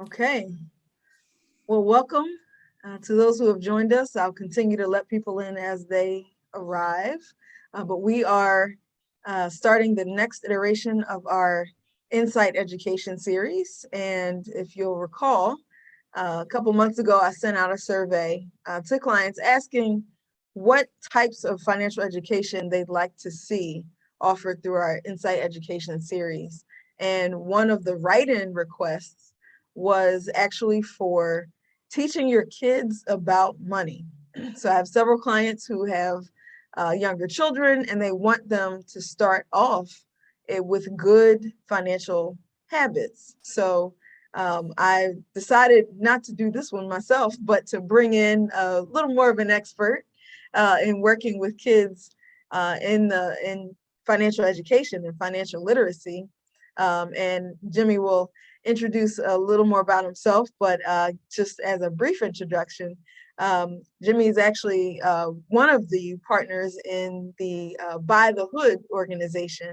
Okay. Well, welcome to those who have joined us. I'll continue to let people in as they arrive. But we are starting the next iteration of our Insight Education series. And if you'll recall, a couple months ago, I sent out a survey to clients asking what types of financial education they'd like to see offered through our Insight Education series. And one of the write-in requests was actually for teaching your kids about money. So I have several clients who have younger children and they want them to start off with good financial habits. So I decided not to do this one myself, but to bring in a little more of an expert in working with kids in financial education and financial literacy. And Jimmy will introduce a little more about himself, but just as a brief introduction, Jimmy is actually one of the partners in the Buy the Hood organization,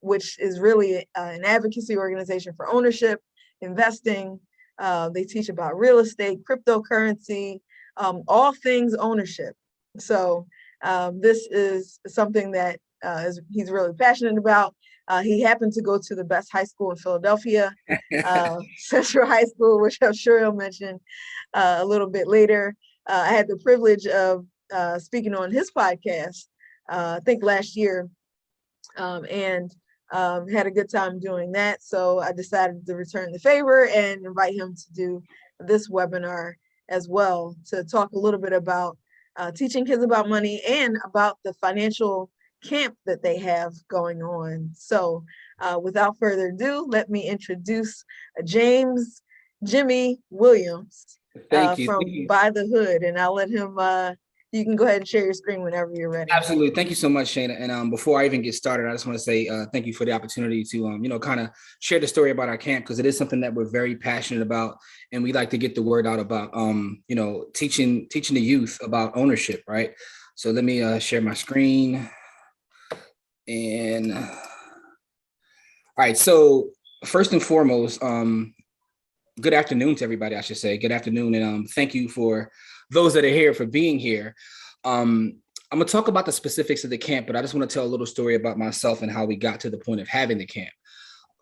which is really an advocacy organization for ownership, investing. They teach about real estate, cryptocurrency, all things ownership. So this is something that he's really passionate about. He happened to go to the best high school in Philadelphia, Central High School, which I'm sure he'll mention a little bit later. I had the privilege of speaking on his podcast, I think last year, and had a good time doing that. So I decided to return the favor and invite him to do this webinar as well to talk a little bit about teaching kids about money and about the financial camp that they have going on. So without further ado, let me introduce Jimmy Williams Thank you. from Thank you. By the Hood, and I'll let him, you can go ahead and share your screen whenever you're ready. Absolutely. Thank you so much, Shana. And before I even get started, I just want to say thank you for the opportunity to, kind of share the story about our camp, because it is something that we're very passionate about. And we like to get the word out about, teaching the youth about ownership, right? So let me share my screen. And all right. So first and foremost, good afternoon to everybody, I should say. Good afternoon. And thank you for those that are here for being here. I'm going to talk about the specifics of the camp, but I just want to tell a little story about myself and how we got to the point of having the camp.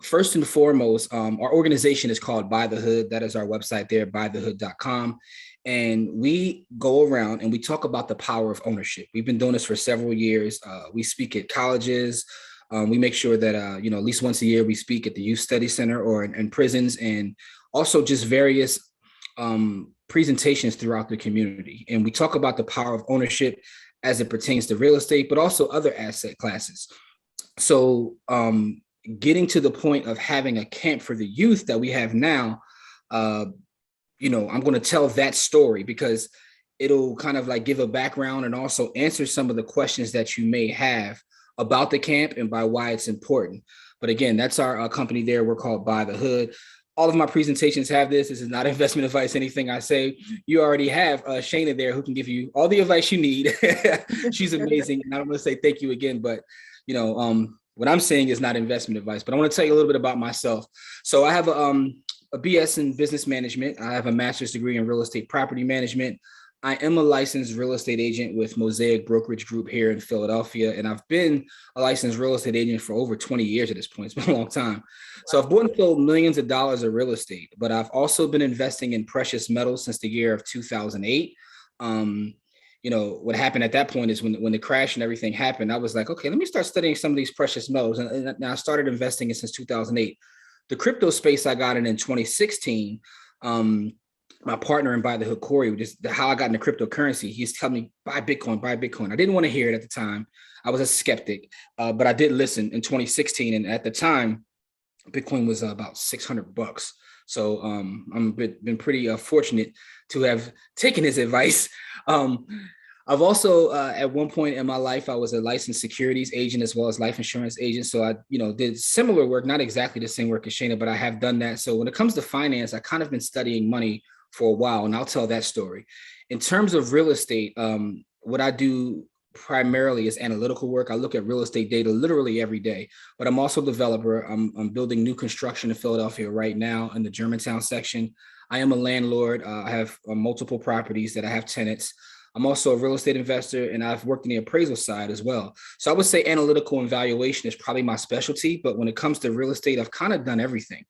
First and foremost, our organization is called Buy the Hood. That is our website there, buythehood.com. And we go around and we talk about the power of ownership. We've been doing this for several years. We speak at colleges. We make sure that, at least once a year, we speak at the Youth Study Center or in prisons, and also just various presentations throughout the community. And we talk about the power of ownership as it pertains to real estate, but also other asset classes. So getting to the point of having a camp for the youth that we have now, I'm going to tell that story because it'll kind of like give a background and also answer some of the questions that you may have about the camp and by why it's important. But again, that's our company there. We're called Buy the Hood. All of my presentations have this. This is not investment advice. Anything I say, you already have Shana there who can give you all the advice you need. She's amazing. And I don't want to say thank you again, but what I'm saying is not investment advice, but I want to tell you a little bit about myself. So I have a BS in business management. I have a master's degree in real estate property management. I am a licensed real estate agent with Mosaic Brokerage Group here in Philadelphia. And I've been a licensed real estate agent for over 20 years at this point. It's been a long time. So I've bought and sold millions of dollars of real estate, but I've also been investing in precious metals since the year of 2008. What happened at that point is when the crash and everything happened, I was like, okay, let me start studying some of these precious metals. And I started investing in since 2008. The crypto space, I got in 2016. My partner in Buy the Hood, Corey, just how I got into cryptocurrency. He's telling me, buy Bitcoin. I didn't want to hear it at the time. I was a skeptic, but I did listen in 2016. And at the time, Bitcoin was about $600. So I'm been pretty fortunate to have taken his advice. I've also, at one point in my life, I was a licensed securities agent as well as life insurance agent. So I, did similar work, not exactly the same work as Shana, but I have done that. So when it comes to finance, I kind of been studying money for a while, and I'll tell that story. In terms of real estate, what I do primarily is analytical work. I look at real estate data literally every day, but I'm also a developer. I'm building new construction in Philadelphia right now in the Germantown section. I am a landlord. I have multiple properties that I have tenants. I'm also a real estate investor, and I've worked in the appraisal side as well. So I would say analytical and valuation is probably my specialty, but when it comes to real estate, I've kind of done everything.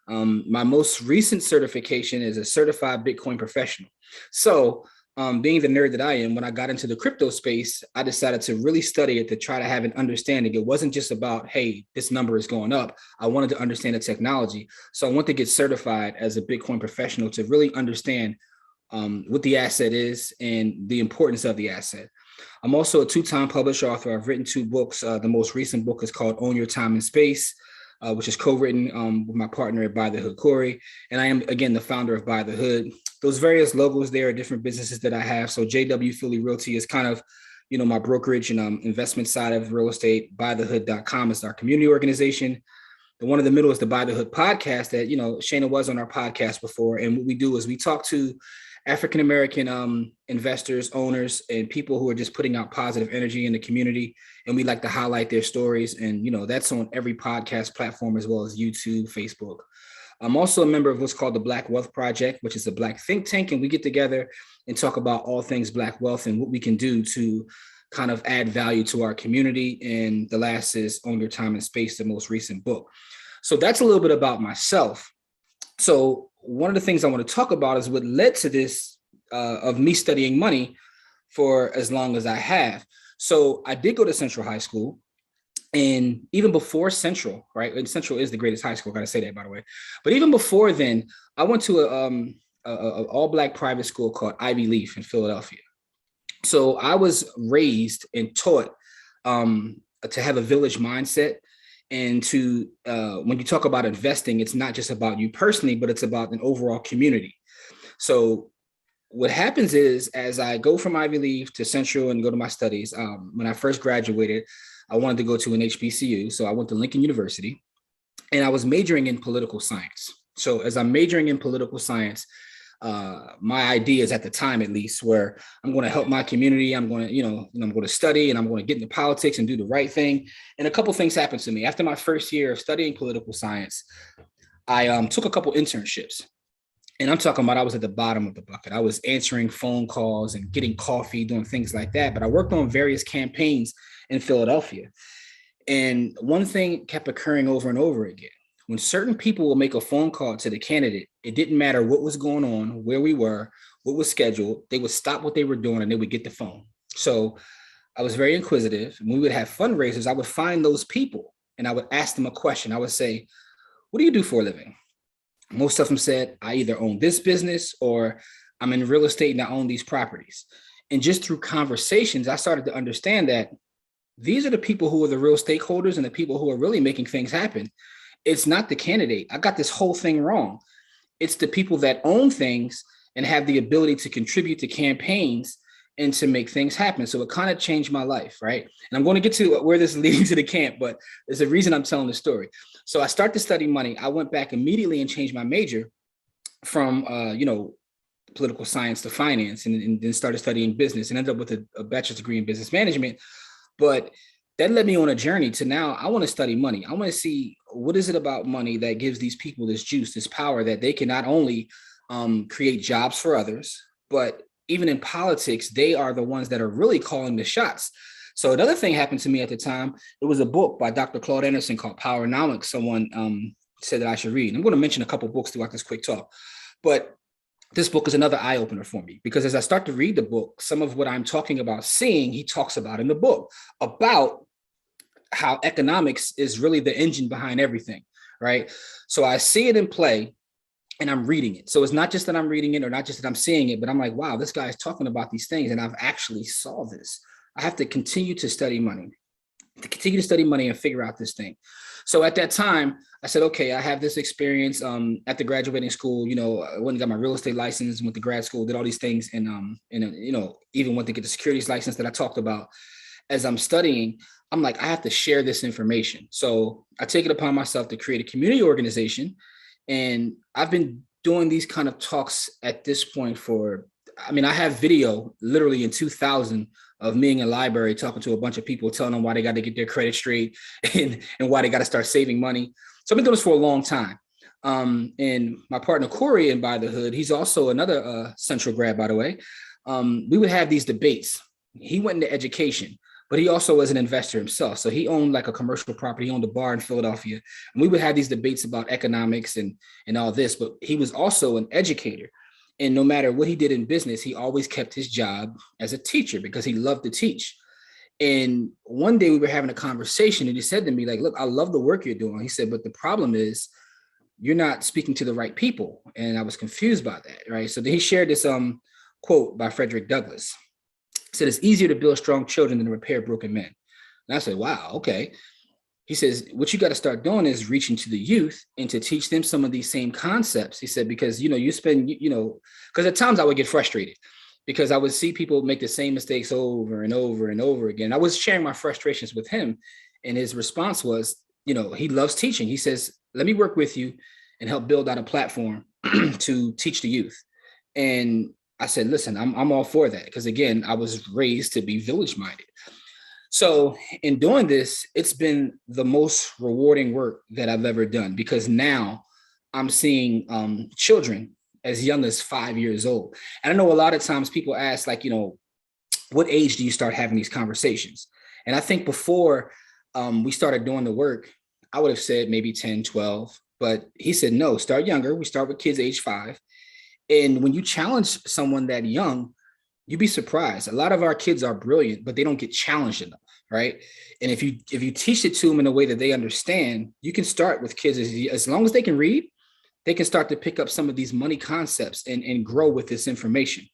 My most recent certification is a certified Bitcoin professional. So being the nerd that I am, when I got into the crypto space, I decided to really study it to try to have an understanding. It wasn't just about, hey, this number is going up. I wanted to understand the technology. So I want to get certified as a Bitcoin professional to really understand what the asset is and the importance of the asset. I'm also a two-time published author. I've written 2 books. The most recent book is called Own Your Time and Space, which is co-written with my partner at Buy the Hood, Corey. And I am, again, the founder of Buy the Hood. Those various logos there are different businesses that I have. So JW Philly Realty is kind of, my brokerage and investment side of real estate. BuyTheHood.com is our community organization. The one in the middle is the Buy the Hood podcast that, Shana was on our podcast before. And what we do is we talk to African-American investors, owners, and people who are just putting out positive energy in the community. And we like to highlight their stories. And, that's on every podcast platform as well as YouTube, Facebook. I'm also a member of what's called the Black Wealth Project, which is a Black think tank. And we get together and talk about all things Black wealth and what we can do to kind of add value to our community. And the last is Own Your Time and Space, the most recent book. So that's a little bit about myself. So one of the things I want to talk about is what led to this of me studying money for as long as I have. So I did go to Central High School, and even before Central, right? And Central is the greatest high school. I gotta say that, by the way. But even before then, I went to a all Black private school called Ivy Leaf in Philadelphia. So I was raised and taught to have a village mindset. And to when you talk about investing, it's not just about you personally, but it's about an overall community. So what happens is, as I go from Ivy Leaf to Central and go to my studies, when I first graduated, I wanted to go to an HBCU. So I went to Lincoln University, and I was majoring in political science. So as I'm majoring in political science, my ideas at the time, at least, were I'm going to help my community. I'm going to, I'm going to study, and I'm going to get into politics and do the right thing. And a couple of things happened to me. After my first year of studying political science, I took a couple internships. And I'm talking about I was at the bottom of the bucket. I was answering phone calls and getting coffee, doing things like that. But I worked on various campaigns in Philadelphia. And one thing kept occurring over and over again. When certain people will make a phone call to the candidate, it didn't matter what was going on, where we were, what was scheduled. They would stop what they were doing and they would get the phone. So I was very inquisitive. When we would have fundraisers, I would find those people and I would ask them a question. I would say, "What do you do for a living?" Most of them said, "I either own this business or I'm in real estate and I own these properties." And just through conversations, I started to understand that these are the people who are the real stakeholders and the people who are really making things happen. It's not the candidate. I got this whole thing wrong. It's the people that own things and have the ability to contribute to campaigns and to make things happen. So it kind of changed my life, right? And I'm going to get to where this is leading to the camp, but there's a reason I'm telling the story. So I started to study money. I went back immediately and changed my major from, political science to finance, and then started studying business and ended up with a bachelor's degree in business management. But that led me on a journey to now I want to study money. I want to see what is it about money that gives these people this juice, this power that they can not only create jobs for others, but even in politics, they are the ones that are really calling the shots. So another thing happened to me at the time. It was a book by Dr. Claude Anderson called Powernomics. Someone said that I should read. I'm going to mention a couple of books throughout this quick talk, but this book is another eye opener for me, because as I start to read the book, some of what I'm talking about seeing, he talks about in the book about how economics is really the engine behind everything, right? So I see it in play and I'm reading it. So it's not just that I'm reading it or not just that I'm seeing it, but I'm like, wow, this guy is talking about these things and I've actually saw this. I have to continue to study money, and figure out this thing. So at that time, I said, okay, I have this experience at the graduating school. I went and got my real estate license, went to grad school, did all these things, and even went to get the securities license that I talked about. As I'm studying, I'm like, I have to share this information. So I take it upon myself to create a community organization. And I've been doing these kind of talks at this point for I mean, I have video literally in 2000 of me in a library talking to a bunch of people, telling them why they got to get their credit straight and why they got to start saving money. So I've been doing this for a long time. And my partner Corey in By the Hood, he's also another Central grad, by the way. We would have these debates. He went into education, but he also was an investor himself. So he owned like a commercial property. He owned a bar in Philadelphia. And we would have these debates about economics and all this, but he was also an educator. And no matter what he did in business, he always kept his job as a teacher because he loved to teach. And one day we were having a conversation and he said to me, like, look, I love the work you're doing. He said, but the problem is you're not speaking to the right people. And I was confused by that, right? So then he shared this quote by Frederick Douglass. He said, it's easier to build strong children than to repair broken men. And I said, wow, okay. He says, what you got to start doing is reaching to the youth and to teach them some of these same concepts. He said, because, you spend, because at times I would get frustrated because I would see people make the same mistakes over and over and over again. I was sharing my frustrations with him. And his response was, he loves teaching. He says, let me work with you and help build out a platform to teach the youth. And I said, listen, I'm all for that. Because again, I was raised to be village minded. So in doing this, it's been the most rewarding work that I've ever done because now I'm seeing children as young as 5 years old. And I know a lot of times people ask like, what age do you start having these conversations? And I think before we started doing the work, I would have said maybe 10, 12, but he said, no, start younger. We start with kids age 5. And when you challenge someone that young, you'd be surprised. A lot of our kids are brilliant, but they don't get challenged enough, right? And if you teach it to them in a way that they understand, you can start with kids as long as they can read, they can start to pick up some of these money concepts and grow with this information.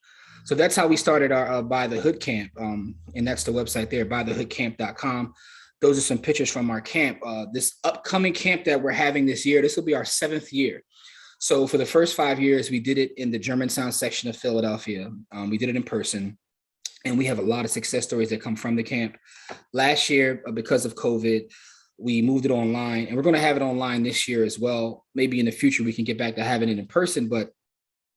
So that's how we started our By the Hood camp. And that's the website there, bythehoodcamp.com. Those are some pictures from our camp. This upcoming camp that we're having this year, this will be our 7th year. So for the first 5 years, we did it in the Germantown section of Philadelphia. We did it in person, and we have a lot of success stories that come from the camp. Last year, because of COVID, we moved it online, and we're going to have it online this year as well. Maybe in the future, we can get back to having it in person. But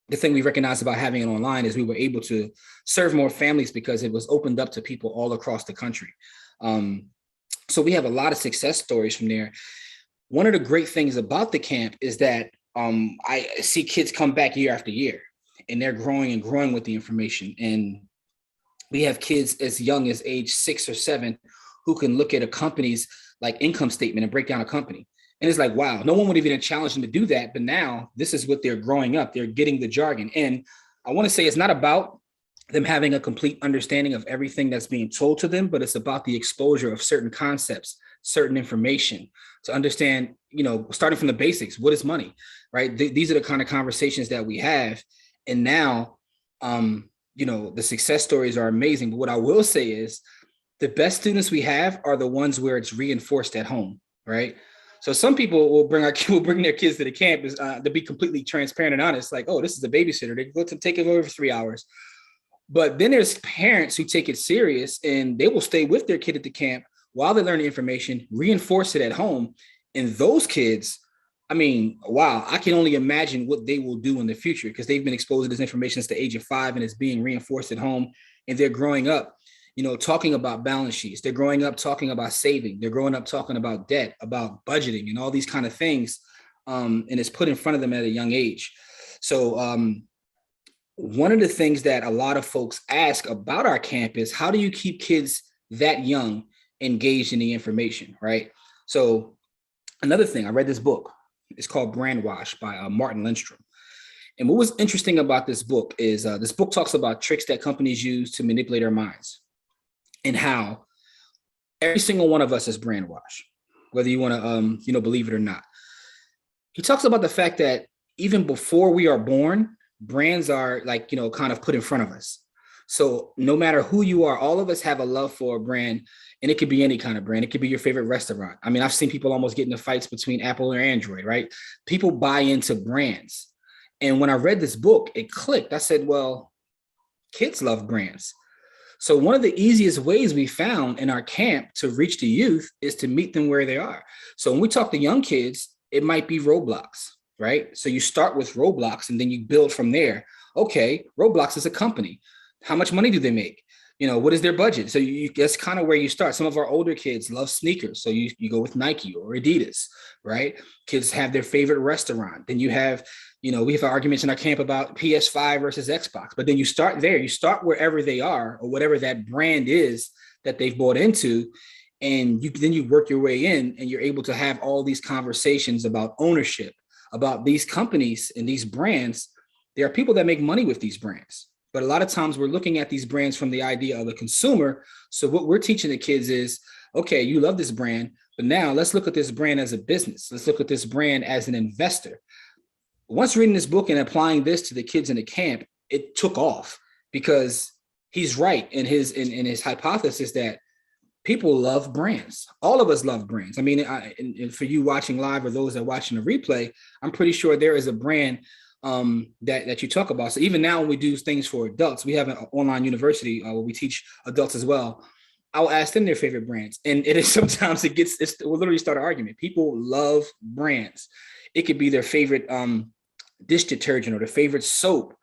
the thing we recognized about having it online is we were able to serve more families because it was opened up to people all across the country. So we have a lot of success stories from there. One of the great things about the camp is that I see kids come back year after year and they're growing and growing with the information. And we have kids as young as age 6 or 7 who can look at a company's like income statement and break down a company. And it's like, wow, no one would even challenge them to do that. But now this is what they're growing up. They're getting the jargon. And I want to say it's not about them having a complete understanding of everything that's being told to them, but it's about the exposure of certain concepts, certain information to understand, starting from the basics. What is money, right? These are the kind of conversations that we have. And now, the success stories are amazing. But what I will say is the best students we have are the ones where it's reinforced at home, right? So some people will bring their kids to the campus to be completely transparent and honest, like, oh, this is a babysitter. They go to take it over for 3 hours. But then there's parents who take it serious and they will stay with their kid at the camp while they learn the information, reinforce it at home. And those kids, I mean, wow, I can only imagine what they will do in the future because they've been exposed to this information since the age of 5 and it's being reinforced at home. And they're growing up, talking about balance sheets. They're growing up talking about saving. They're growing up talking about debt, about budgeting and all these kind of things. And it's put in front of them at a young age. So one of the things that a lot of folks ask about our camp is how do you keep kids that young engaged in the information, right? So another thing, I read this book. It's called Brandwash by Martin Lindstrom. And what was interesting about this book is this book talks about tricks that companies use to manipulate our minds and how every single one of us is brandwash, whether you want to, believe it or not. He talks about the fact that even before we are born, brands are like, kind of put in front of us. So no matter who you are, all of us have a love for a brand, and it could be any kind of brand. It could be your favorite restaurant. I mean, I've seen people almost get into fights between Apple or Android, right? People buy into brands. And when I read this book, it clicked. I said, well, kids love brands. So one of the easiest ways we found in our camp to reach the youth is to meet them where they are. So when we talk to young kids, it might be Roblox, right? So you start with Roblox and then you build from there. Okay, Roblox is a company. How much money do they make? What is their budget? So that's kind of where you start. Some of our older kids love sneakers. So you go with Nike or Adidas, right? Kids have their favorite restaurant. Then you have, we have arguments in our camp about PS5 versus Xbox, but then you start there. You start wherever they are or whatever that brand is that they've bought into. And then you work your way in and you're able to have all these conversations about ownership, about these companies and these brands. There are people that make money with these brands. But a lot of times we're looking at these brands from the idea of the consumer. So what we're teaching the kids is, okay, you love this brand, but now let's look at this brand as a business. Let's look at this brand as an investor. Once reading this book and applying this to the kids in the camp, it took off because he's right in his hypothesis that people love brands. All of us love brands. I mean, and for you watching live or those that are watching the replay, I'm pretty sure there is a brand that you talk about. So even now when we do things for adults, we have an online university where we teach adults as well. I'll ask them their favorite brands. And it is sometimes we'll literally start an argument. People love brands. It could be their favorite dish detergent or their favorite soap.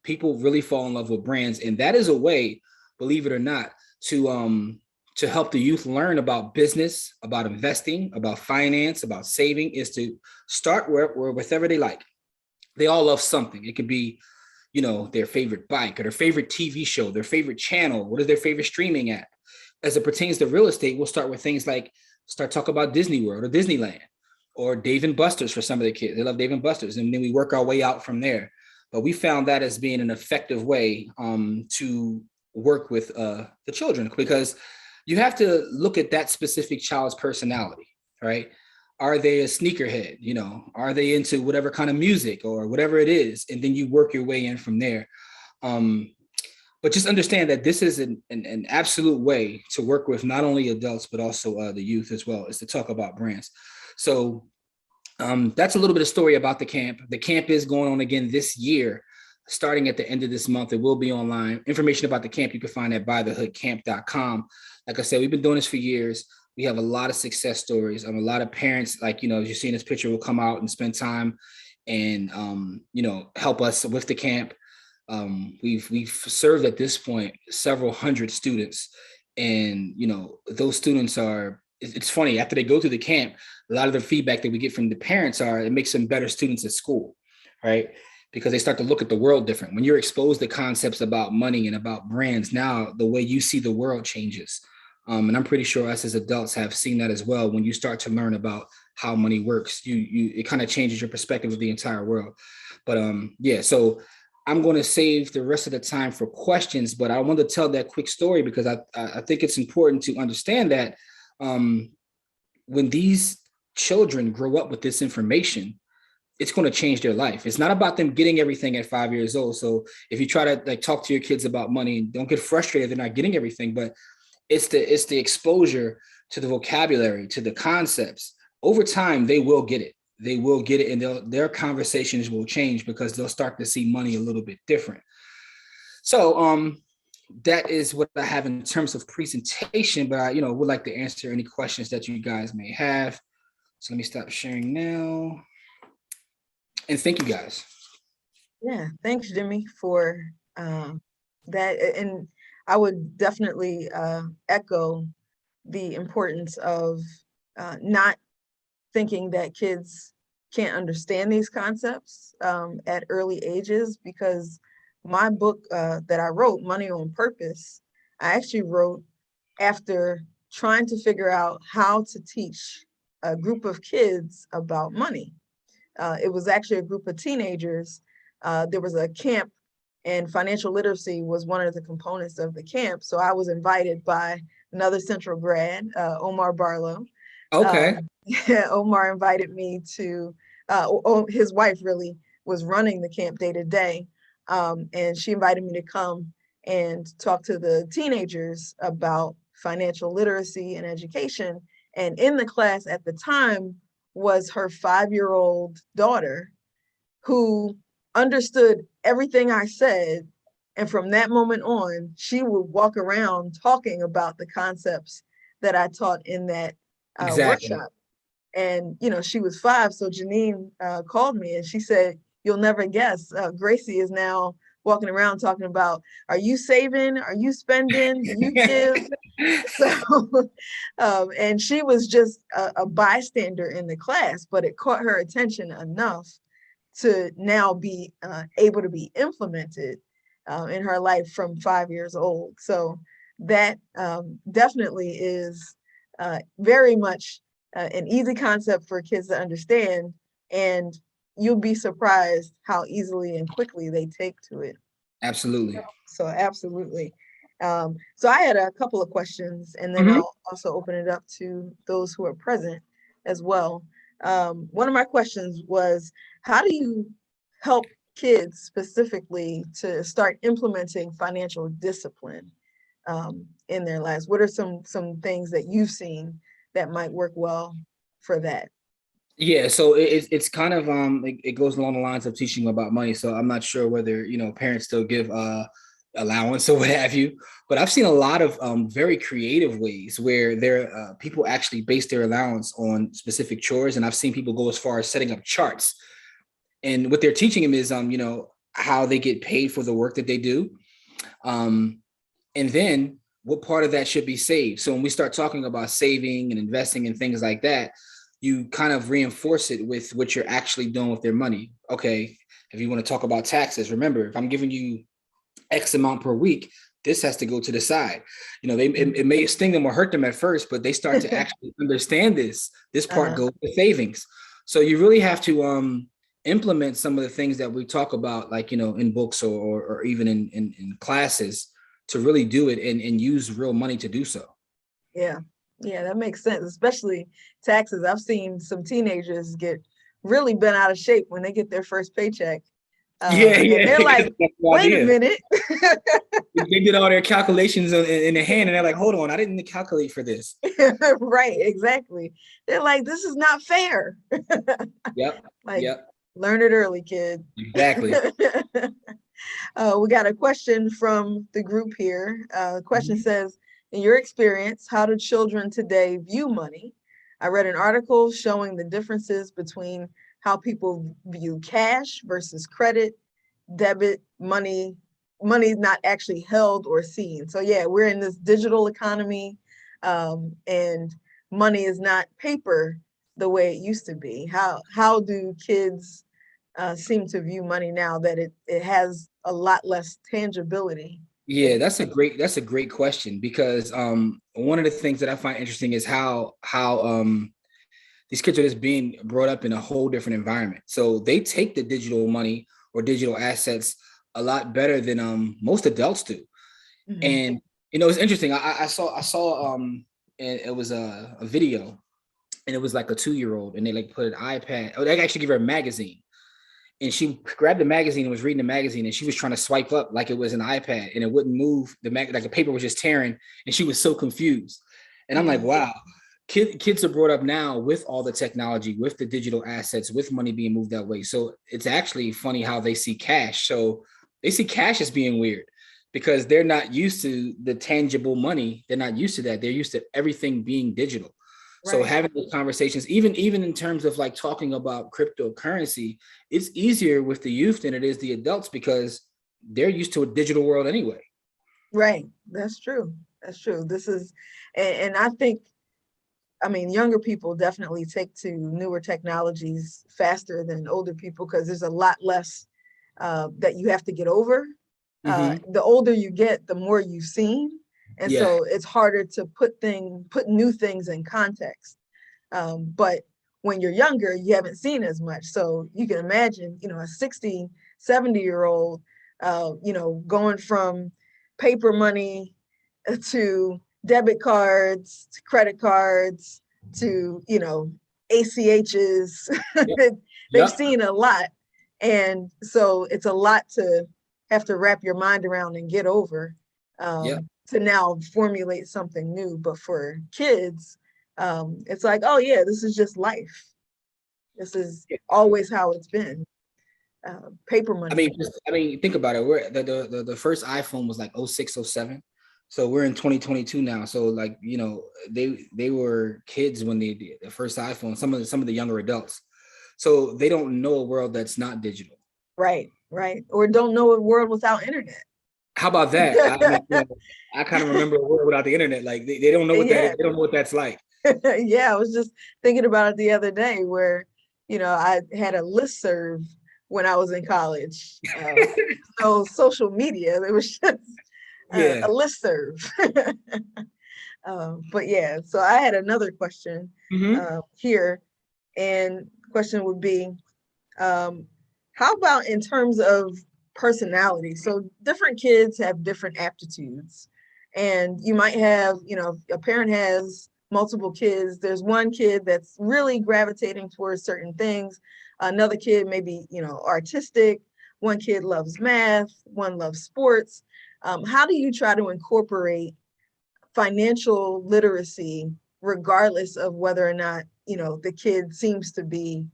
People really fall in love with brands. And that is a way, believe it or not, to help the youth learn about business, about investing, about finance, about saving, is to start wherever they like. They all love something. It could be, their favorite bike or their favorite TV show, their favorite channel. What is their favorite streaming app? As it pertains to real estate, we'll start with things like talk about Disney World or Disneyland or Dave and Buster's for some of the kids. They love Dave and Buster's. And then we work our way out from there. But we found that as being an effective way to work with the children, because you have to look at that specific child's personality, right? Are they a sneakerhead? Are they into whatever kind of music or whatever it is? And then you work your way in from there. But just understand that this is an absolute way to work with not only adults, but also the youth as well, is to talk about brands. So that's a little bit of story about the camp. The camp is going on again this year, starting at the end of this month. It will be online. Information about the camp you can find at bythehoodcamp.com. Like I said, we've been doing this for years. We have a lot of success stories. A lot of parents, like, as you see in this picture, will come out and spend time and, help us with the camp. We've served at this point several hundred students. And, those students it's funny, after they go through the camp, a lot of the feedback that we get from the parents it makes them better students at school, right? Because they start to look at the world different. When you're exposed to concepts about money and about brands, now the way you see the world changes. And I'm pretty sure us as adults have seen that as well. When you start to learn about how money works, it kind of changes your perspective of the entire world. But so I'm going to save the rest of the time for questions, but I want to tell that quick story because I think it's important to understand that when these children grow up with this information, it's going to change their life. It's not about them getting everything at 5 years old. So if you try to talk to your kids about money, don't get frustrated they're not getting everything, but it's the exposure to the vocabulary, to the concepts. Over time, they will get it. They will get it, and their conversations will change because they'll start to see money a little bit different. So that is what I have in terms of presentation, but I would like to answer any questions that you guys may have. So let me stop sharing now. And thank you guys. Yeah, thanks, Jimmy, for that. And I would definitely echo the importance of not thinking that kids can't understand these concepts at early ages, because my book that I wrote, Money on Purpose, I actually wrote after trying to figure out how to teach a group of kids about money. It was actually a group of teenagers. There was a camp, and financial literacy was one of the components of the camp. So I was invited by another Central grad, Omar Barlow. Okay. Omar invited me to, his wife really was running the camp day to day. And she invited me to come and talk to the teenagers about financial literacy and education. And in the class at the time was her 5-year-old daughter, who understood everything I said. And from that moment on, she would walk around talking about the concepts that I taught in that Exactly. workshop. And, she was 5. So Janine called me and she said, you'll never guess, Gracie is now walking around talking about, are you saving? Are you spending? Do you give? So, and she was just a bystander in the class, but it caught her attention enough to now be able to be implemented in her life from 5 years old. So that definitely is very much an easy concept for kids to understand, and you'll be surprised how easily and quickly they take to it. Absolutely. So absolutely. So I had a couple of questions, and then Mhm. I'll also open it up to those who are present as well. One of my questions was, how do you help kids specifically to start implementing financial discipline in their lives? What are some things that you've seen that might work well for that? Yeah, so it's kind of it goes along the lines of teaching about money. So I'm not sure whether parents still give allowance or what have you, but I've seen a lot of very creative ways where there people actually base their allowance on specific chores, and I've seen people go as far as setting up charts. And what they're teaching them is how they get paid for the work that they do, um, and then what part of that should be saved. So when we start talking about saving and investing and things like that, you kind of reinforce it with what you're actually doing with their money. Okay, if you want to talk about taxes, remember, if I'm giving you X amount per week, this has to go to the side. It may sting them or hurt them at first, but they start to actually understand this part Uh-huh. goes to savings. So you really have to implement some of the things that we talk about, like in books or even in classes, to really do it and use real money to do so. Yeah. Yeah, that makes sense, especially taxes. I've seen some teenagers get really bent out of shape when they get their first paycheck. Yeah, And yeah, they're because like, that's the wait a idea. minute. They did all their calculations in the hand, and they're like, "Hold on, I didn't calculate for this." Right, exactly. They're like, this is not fair. Yep, Like, yep, learn it early, kid. exactly. We got a question from the group here. The question Mhm. says, in your experience, how do children today view money? I read an article showing the differences between how people view cash versus credit, debit, money not actually held or seen. So yeah, we're in this digital economy, and money is not paper the way it used to be. How do kids seem to view money now that it has a lot less tangibility than Yeah, it that's used a great question, because one of the things that I find interesting is how these kids are just being brought up in a whole different environment. So they take the digital money or digital assets a lot better than most adults do. to be? Mhm. And it's interesting. I saw and it was a video, and it was like a 2-year old, and they like put an iPad. Oh, they actually give her a magazine, and she grabbed the magazine and was reading the magazine, and she was trying to swipe up like it was an iPad, and it wouldn't move. Like the paper was just tearing, and she was so confused. And I'm like, Mhm. wow, kids are brought up now with all the technology, with the digital assets, with money being moved that way. So it's actually funny how they see cash. So they see cash as being weird because they're not used to the tangible money. They're not used to that. They're used to everything being digital. So Right. having those conversations, even in terms of like talking about cryptocurrency, it's easier with the youth than it is the adults because they're used to a digital world anyway. Right. That's true. That's true. This is, and I think, I mean, younger people definitely take to newer technologies faster than older people because there's a lot less that you have to get over. Mm-hmm. The older you get, the more you've seen, and Yeah, so it's harder to put new things in context. But when you're younger, you haven't seen as much. So you can imagine, a 60, 70-year old, going from paper money to debit cards, to credit cards, to, ACHs. yep, They've yep, seen a lot. And so it's a lot to have to wrap your mind around and get over, yep. to now formulate something new. But for kids, it's like, oh yeah, this is just life. This is always how it's been. Paper I mean, money. think about it. We're the first iPhone was like 06, 07. So we're in 2022 now. So like, they were kids when they did the first iPhone, some of the younger adults. So they don't know a world that's not digital. Right, right. Or don't know a world without internet. How about that? I mean, I kind of remember a world without the internet. Like they don't know what that is. Yeah. They don't know what that's like. Yeah, I was just thinking about it the other day where, I had a listserv when I was in college. No social media. It was just Yeah. a listserv. But yeah, so I had another question Hmm. here, and the question would be, um, how about in terms of personality? So different kids have different aptitudes, and you might have, a parent has multiple kids. There's one kid that's really gravitating towards certain things. Another kid may be, artistic. One kid loves math. One loves sports. How do you try to incorporate financial literacy, regardless of whether or not, the kid seems to be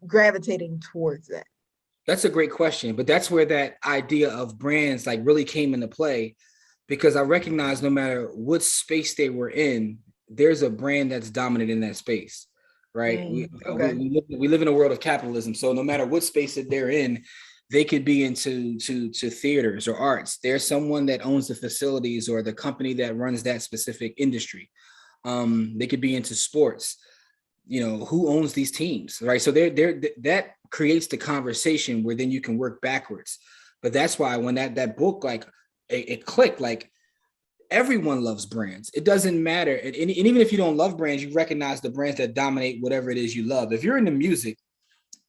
gravitating towards that? That's a great question, but that's where that idea of brands like really came into play, because I recognize no matter what space they were in, there's a brand that's dominant in that space, right? Okay. We live in a world of capitalism, so no matter what space that they're in, they could be into to theaters or arts. There's someone that owns the facilities or the company that runs that specific industry. They could be into sports. Who owns these teams, right? So that creates the conversation where then you can work backwards. But that's why when that book, like it clicked, like everyone loves brands. It doesn't matter, and even if you don't love brands, you recognize the brands that dominate whatever it is you love. If you're into music,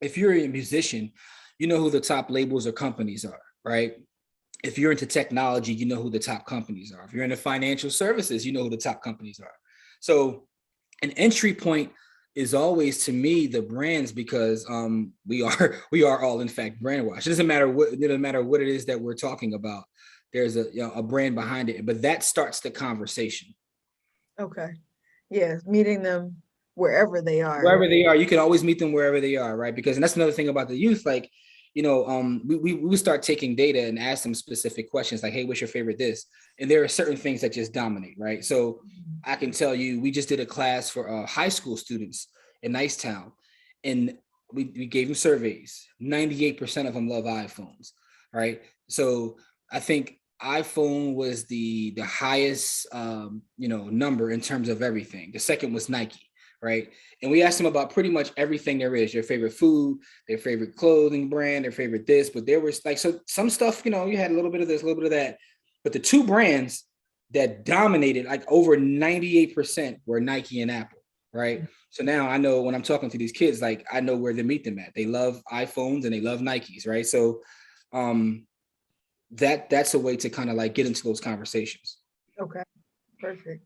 if you're a musician, you know who the top labels or companies are, right? If you're into technology, you know who the top companies are. If you're into financial services, you know who the top companies are. So an entry point is always, to me, the brands, because we are all in fact brand wash. It doesn't matter what it is that we're talking about. There's a brand behind it, but that starts the conversation. Okay. Yeah, meeting them wherever they are. Wherever they are, you can always meet them wherever they are, right? Because, and that's another thing about the youth, like, we would start taking data and ask them specific questions like, hey, what's your favorite this? And there are certain things that just dominate, right? So I can tell you, we just did a class for high school students in Nicetown, and we gave them surveys. 98% of them love iPhones, right? So I think iPhone was the highest number in terms of everything. The second was Nike, right? And we asked them about pretty much everything there is, their favorite food, their favorite clothing brand, their favorite this, but there was like, so some stuff, you had a little bit of this, a little bit of that, but the two brands that dominated like over 98% were Nike and Apple, right? So now I know when I'm talking to these kids, like I know where to meet them at. They love iPhones and they love Nikes, right? So um that's a way to kind of like get into those conversations. Okay, perfect.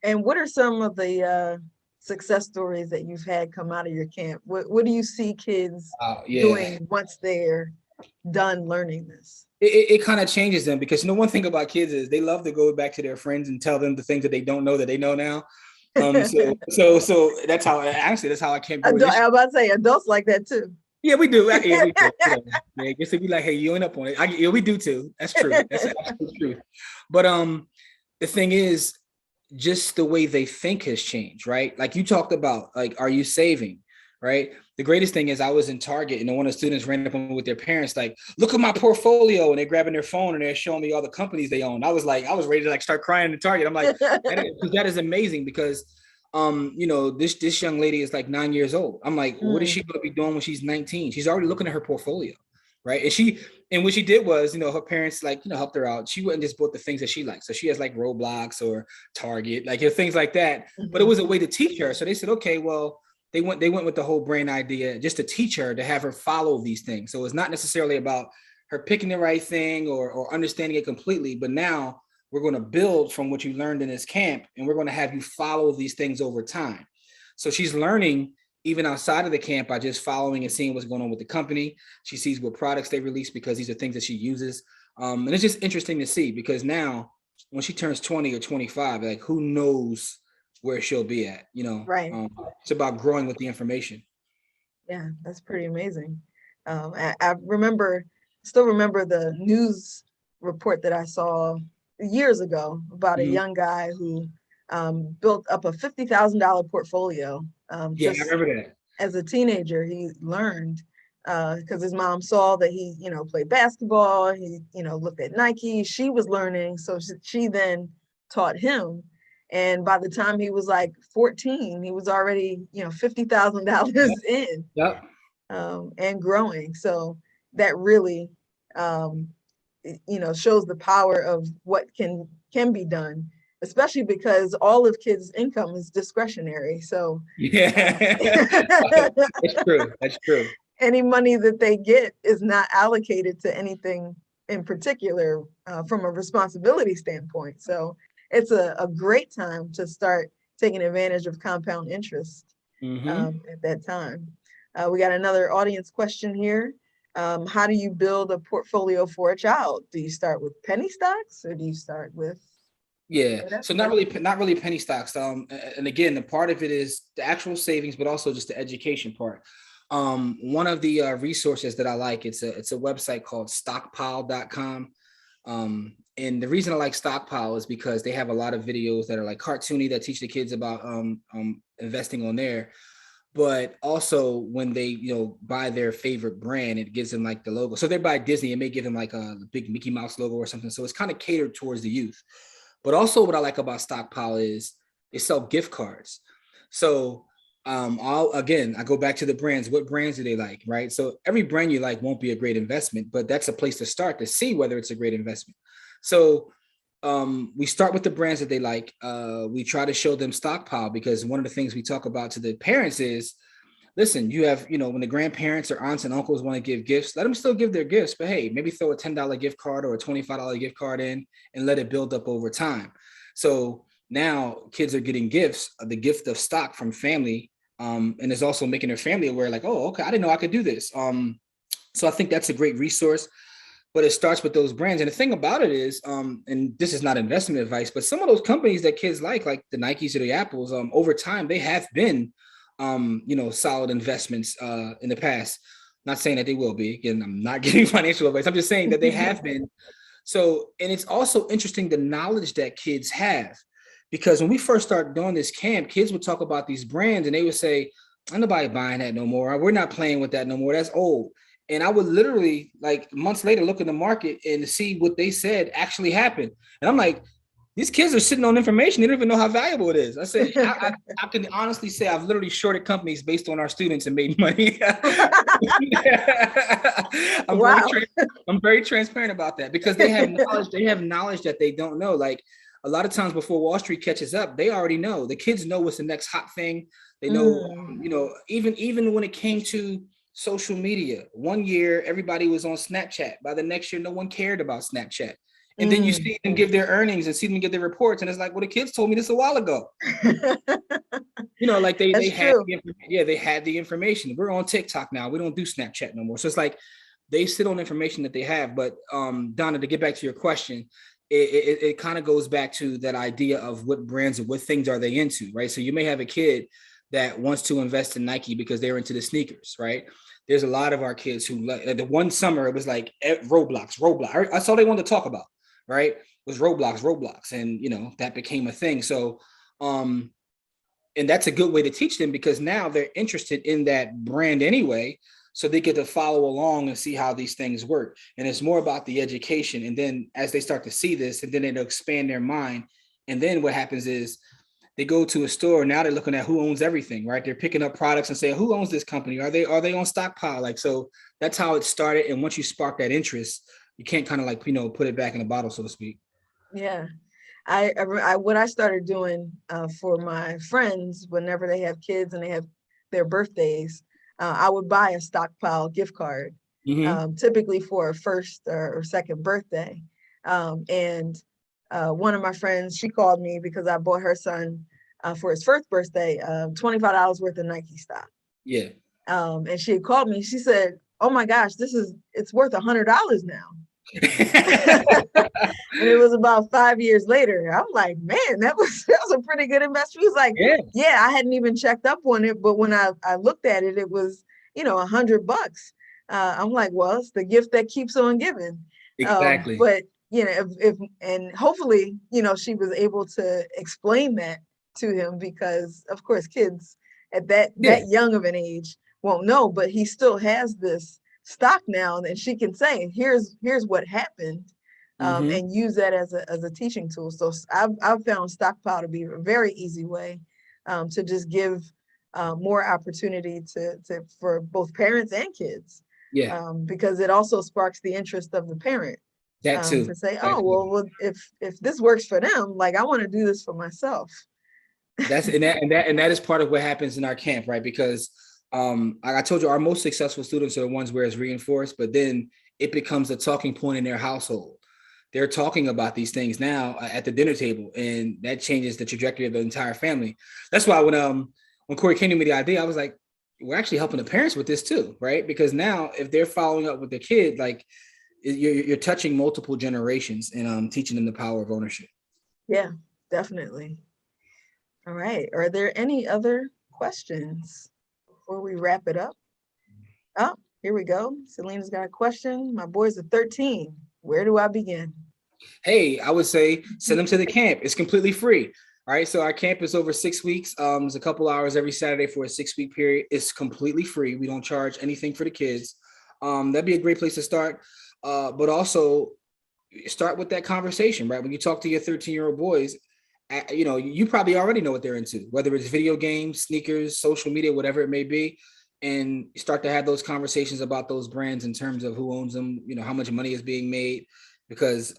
And what are some of the success stories that you've had come out of your camp? What do you see kids Yeah, doing once they're done learning this? it kind of changes them, because one thing about kids is they love to go back to their friends and tell them the things that they don't know that they know now. So that's how, actually, that's how I came through this. I'm about to say adults like that too. Yeah, we do. Yeah, we do. Yeah, just to be like, hey, you ain't up on it. Yeah, we do too. That's true. That's absolute truth. But the thing is, just the way they think has changed, right? Like you talked about, like, are you saving? Right. The greatest thing is I was in Target and one of the students ran up on me with their parents, like, look at my portfolio. And they're grabbing their phone and they're showing me all the companies they own. I was ready to like start crying in Target. I'm like, that is amazing, because this young lady is like 9 years old. I'm like, what is she going to be doing when she's 19? She's already looking at her portfolio. Right. And what she did was, her parents like, helped her out. She went and just bought the things that she liked. So she has like Roblox or Target, like things like that. But it was a way to teach her. So they said, okay, well, they went with the whole brain idea just to teach her, to have her follow these things. So it's not necessarily about her picking the right thing or understanding it completely. But now we're going to build from what you learned in this camp, and we're going to have you follow these things over time. So she's learning even outside of the camp by just following and seeing what's going on with the company. She sees what products they release because these are things that she uses. And it's just interesting to see, because now when she turns 20 or 25, like, who knows where she'll be at, Right. it's about growing with the information. Yeah, that's pretty amazing. I still remember the news report that I saw years ago about a Mhm. young guy who built up a $50,000 portfolio. Yeah, I Just remember that. as a teenager, he learned because his mom saw that he, played basketball. He, looked at Nike. She was learning, so she then taught him. And by the time he was like 14, he was already, Yep. $50,000 in, Yep. and growing. So that really, um, shows the power of what can be done, especially because all of kids' income is discretionary. So Yeah. That's true. That's true. any money that they get is not allocated to anything in particular from a responsibility standpoint. So it's a great time to start taking advantage of compound interest Hmm. at that time. We got another audience question here. How do you build a portfolio for a child? Do you start with penny stocks or do you start with Yeah. So investment? not really penny stocks. And again, the part of it is the actual savings, but also just the education part. One of the resources that I like, it's a website called stockpile.com. And the reason I like Stockpile is because they have a lot of videos that are like cartoony that teach the kids about investing on there. But also when they buy their favorite brand, it gives them like the logo. So if they buy Disney, it may give them like a big Mickey Mouse logo or something. So it's kind of catered towards the youth. But also what I like about Stockpile is they sell gift cards. So I go back to the brands. What brands do they like, right? So every brand you like won't be a great investment, but that's a place to start to see whether it's a great investment. So we start with the brands that they like. We try to show them Stockpile because one of the things we talk about to the parents is, listen, you have, when the grandparents or aunts and uncles want to give gifts, let them still give their gifts, but hey, maybe throw a $10 gift card or a $25 gift card in and let it build up over time. So now kids are getting gifts, the gift of stock from family. And it's also making their family aware, like, oh, okay, I didn't know I could do this. So I think that's a great resource, but it starts with those brands. And the thing about it is, and this is not investment advice, but some of those companies that kids like the Nikes or the Apples, over time, they have been, solid investments in the past. Not saying that they will be. Again, I'm not giving financial advice. I'm just saying that they have been. So, and it's also interesting the knowledge that kids have, because when we first started doing this camp, kids would talk about these brands and they would say, "Ain't nobody buying that no more. We're not playing with that no more. That's old." And I would literally, like, months later, look in the market and see what they said actually happened. And I'm like, these kids are sitting on information. They don't even know how valuable it is. I said, I can honestly say I've literally shorted companies based on our students and made money. I'm very Wow. I'm very transparent about that because they have knowledge. They have knowledge that they don't know. Like a lot of times before Wall Street catches up, they already know. The kids know what's the next hot thing. They know, Mm, even when it came to social media, one year everybody was on Snapchat. By the next year, no one cared about Snapchat. And then you mm. see them give their earnings and see them give their reports, and it's like, well, the kids told me this a while ago. Like they That's had true. they had the information. We're on TikTok now. We don't do Snapchat no more. So it's like they sit on information that they have. But Donna, to get back to your question, it kind of goes back to that idea of what brands and what things are they into, right? So you may have a kid that wants to invest in Nike because they're into the sneakers, right? There's a lot of our kids who like the one summer it was like Roblox. That's all they wanted to talk about, right? Was Roblox, and that became a thing. So um and that's a good way to teach them because now they're interested in that brand anyway, so they get to follow along and see how these things work. And it's more about the education, and then as they start to see this, and then it'll expand their mind. And then what happens is they go to a store, now they're looking at who owns everything, right? They're picking up products and saying, who owns this company? Are they on Stockpile? Like, so that's how it started. And once you spark that interest, you can't kind of like put it back in the bottle, so to speak. Yeah. What I started doing for my friends whenever they have kids and they have their birthdays, I would buy a Stockpile gift card, Mm-hmm. typically for a first or second birthday. And one of my friends, she called me because I bought her son for his first birthday $25 worth of Nike stock. Yeah. And she had called me. She said, "Oh my gosh, it's worth $100 now." And it was about 5 years later. I'm like, man, that was a pretty good investment. He's like, Yeah. yeah, I hadn't even checked up on it, but when I looked at it, it was $100. I'm like, well, it's the gift that keeps on giving. Exactly. But you know, if and hopefully, you know, she was able to explain that to him, because of course kids at Yeah. that young of an age won't know, but he still has this stock now, and she can say, here's what happened, Hmm. and use that as a teaching tool. So I've found Stockpile to be a very easy way, to just give more opportunity to for both parents and kids, Yeah. because it also sparks the interest of the parent, That too. to say, That oh, too. well, if this works for them, like I want to do this for myself. That's and that is part of what happens in our camp, right? Because like I told you, our most successful students are the ones where it's reinforced, but then it becomes a talking point in their household. They're talking about these things now at the dinner table, and that changes the trajectory of the entire family. That's why when Corey came to me the idea, I was like, we're actually helping the parents with this too, right? Because now if they're following up with their kid, like you're touching multiple generations and teaching them the power of ownership. Yeah, definitely. All right. Are there any other questions before we wrap it up? Oh, here we go. Selena's got a question. My boys are 13. Where do I begin? Hey, I would say send them to the camp. It's completely free. All right. So our camp is over 6 weeks. It's a couple hours every Saturday for a 6 week period. It's completely free. We don't charge anything for the kids. That'd be a great place to start. But also start with that conversation, right? When you talk to your 13-year-old boys, you probably already know what they're into, whether it's video games, sneakers, social media, whatever it may be, and start to have those conversations about those brands in terms of who owns them, how much money is being made, because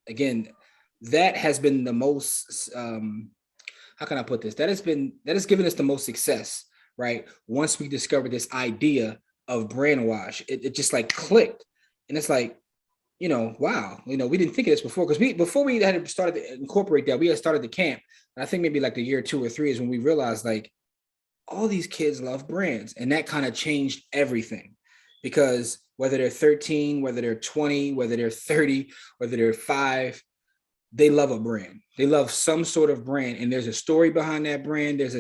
again, that has been the most, how can I put this? That has given us the most success, right? Once we discovered this idea of brand wash, it just like clicked. And it's like, wow, we didn't think of this before, because before we had started to incorporate that, we had started the camp. And I think maybe like the year 2 or 3 is when we realized like all these kids love brands. And that kind of changed everything, because whether they're 13, whether they're 20, whether they're 30, whether they're 5, they love a brand. They love some sort of brand. And there's a story behind that brand. There's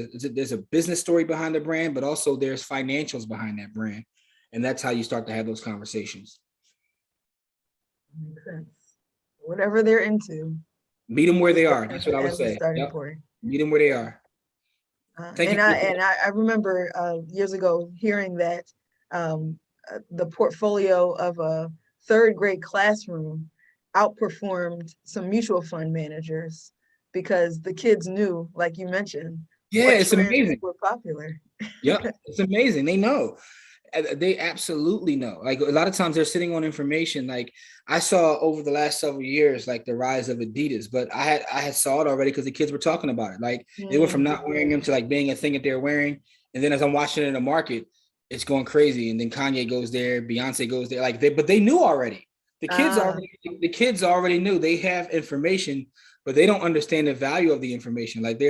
a business story behind the brand, but also there's financials behind that brand. And that's how you start to have those conversations. Makes sense. Whatever they're into, Meet them where use they that are. That's what I would as a say. starting Yep. point. Meet them where they are. Thank you. And I remember years ago hearing that, the portfolio of a third grade classroom outperformed some mutual fund managers, because the kids knew, like you mentioned, Yeah, what it's trends amazing. were popular. Yep, it's amazing. They know. They absolutely know. Like a lot of times they're sitting on information. Like I saw over the last several years, like the rise of Adidas, but I had saw it already because the kids were talking about it. Like they went from Mm. not wearing them to like being a thing that they're wearing. And then as I'm watching it in the market, it's going crazy. And then Kanye goes there, Beyonce goes there. But they knew already. Ah, The kids already knew. They have information, but they don't understand the value of the information. Like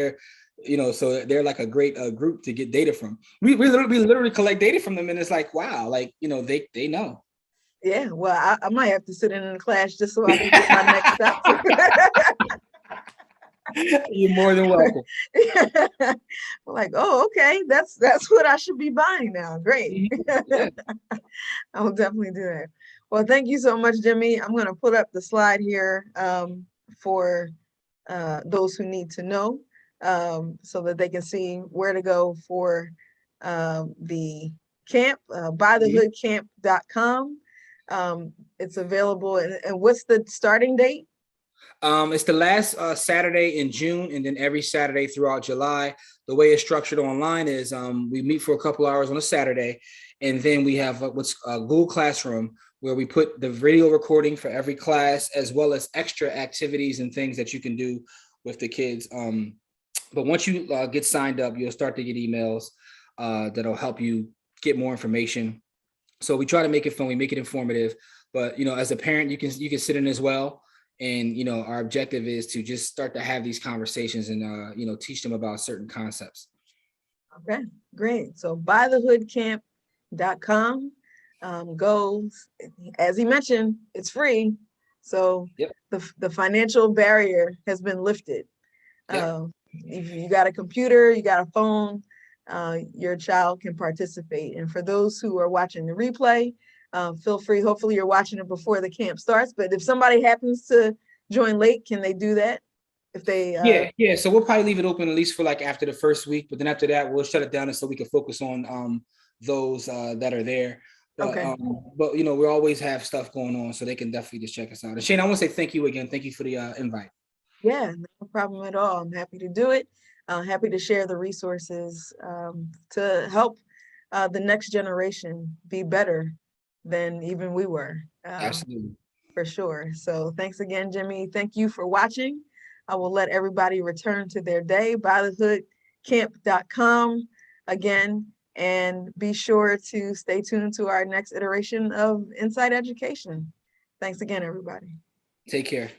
so they're like a great group to get data from. We literally collect data from them, and it's like, wow, like they know. yeah. Well, I might have to sit in a class just so I can get my next steps. You're more than welcome. Like, oh, okay, that's what I should be buying now. Great. Yeah. I will definitely do that. Well, thank you so much, Jimmy. I'm going to put up the slide here, for those who need to know, so that they can see where to go for the camp, bythehoodcamp.com. It's available. And what's the starting date? It's the last Saturday in June, and then every Saturday throughout July. The way it's structured online is we meet for a couple hours on a Saturday, and then we have what's Google Classroom, where we put the video recording for every class, as well as extra activities and things that you can do with the kids. But once you get signed up, you'll start to get emails that'll help you get more information. So we try to make it fun, we make it informative. But as a parent, you can sit in as well. And our objective is to just start to have these conversations and teach them about certain concepts. Okay, great. So bythehoodcamp.com, goes, as he mentioned, it's free. So Yep. the financial barrier has been lifted. Yep. If you got a computer, you got a phone, your child can participate. And for those who are watching the replay, feel free. Hopefully you're watching it before the camp starts, but if somebody happens to join late, can they do that? If they Yeah. So we'll probably leave it open at least for like after the first week, but then after that we'll shut it down and so we can focus on those that are there. Okay. But you know, we always have stuff going on, so they can definitely just check us out. And Shane, I want to say thank you again. Thank you for the invite. Yeah, no problem at all. I'm happy to do it. Happy to share the resources to help the next generation be better than even we were, Absolutely. for sure. So thanks again, Jimmy. Thank you for watching. I will let everybody return to their day. ByTheHoodCamp.com again, and be sure to stay tuned to our next iteration of Inside Education. Thanks again, everybody. Take care.